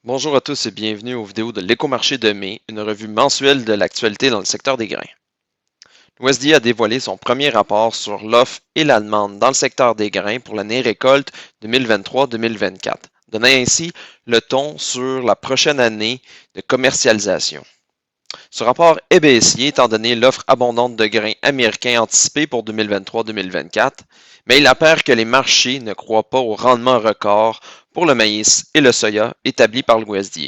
Bonjour à tous et bienvenue aux vidéos de l'Écomarché de mai, une revue mensuelle de l'actualité dans le secteur des grains. L'USDA a dévoilé son premier rapport sur l'offre et la demande dans le secteur des grains pour l'année récolte 2023-2024, donnant ainsi le ton sur la prochaine année de commercialisation. Ce rapport est baissier étant donné l'offre abondante de grains américains anticipée pour 2023-2024, mais il apparaît que les marchés ne croient pas au rendement record pour le maïs et le soya établi par l'USDA.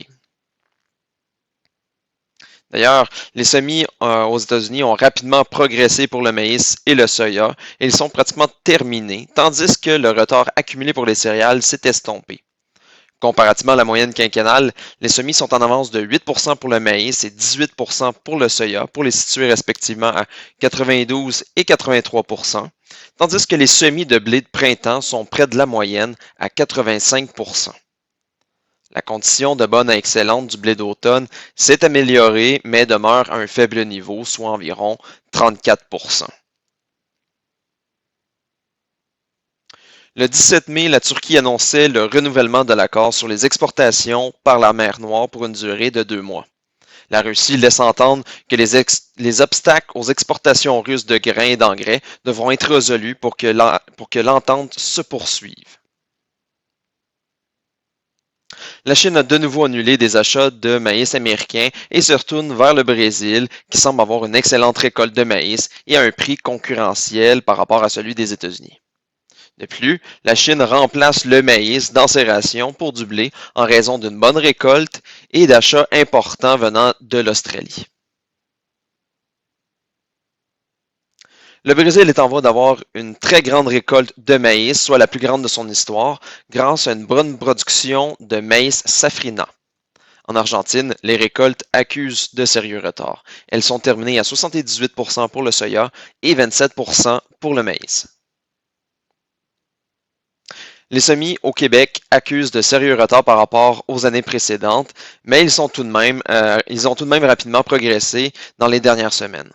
D'ailleurs, les semis aux États-Unis ont rapidement progressé pour le maïs et le soya et ils sont pratiquement terminés, tandis que le retard accumulé pour les céréales s'est estompé. Comparativement à la moyenne quinquennale, les semis sont en avance de 8% pour le maïs et 18% pour le soya, pour les situer respectivement à 92 et 83%, tandis que les semis de blé de printemps sont près de la moyenne à 85%. La condition de bonne à excellente du blé d'automne s'est améliorée, mais demeure à un faible niveau, soit environ 34%. Le 17 mai, la Turquie annonçait le renouvellement de l'accord sur les exportations par la mer Noire pour une durée de 2 mois. La Russie laisse entendre que les obstacles aux exportations russes de grains et d'engrais devront être résolus pour que l'entente se poursuive. La Chine a de nouveau annulé des achats de maïs américain et se retourne vers le Brésil, qui semble avoir une excellente récolte de maïs et à un prix concurrentiel par rapport à celui des États-Unis. De plus, la Chine remplace le maïs dans ses rations pour du blé en raison d'une bonne récolte et d'achats importants venant de l'Australie. Le Brésil est en voie d'avoir une très grande récolte de maïs, soit la plus grande de son histoire, grâce à une bonne production de maïs safrina. En Argentine, les récoltes accusent de sérieux retards. Elles sont terminées à 78% pour le soya et 27% pour le maïs. Les semis au Québec accusent de sérieux retards par rapport aux années précédentes, mais ils ont tout de même rapidement progressé dans les dernières semaines.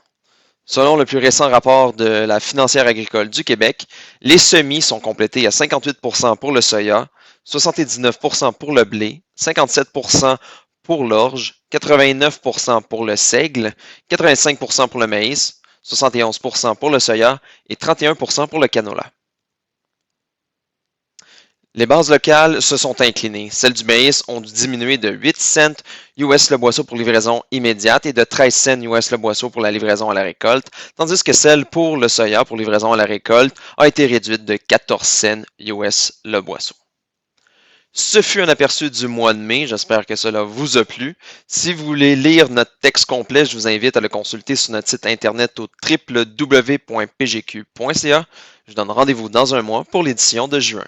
Selon le plus récent rapport de la Financière agricole du Québec, les semis sont complétés à 58% pour le soya, 79% pour le blé, 57% pour l'orge, 89% pour le seigle, 85% pour le maïs, 71% pour le soya et 31% pour le canola. Les bases locales se sont inclinées. Celles du maïs ont diminué de 8 cents US le boisseau pour livraison immédiate et de 13 cents US le boisseau pour la livraison à la récolte, tandis que celle pour le soya pour livraison à la récolte a été réduite de 14 cents US le boisseau. Ce fut un aperçu du mois de mai, j'espère que cela vous a plu. Si vous voulez lire notre texte complet, je vous invite à le consulter sur notre site internet au www.pgq.ca. Je vous donne rendez-vous dans un mois pour l'édition de juin.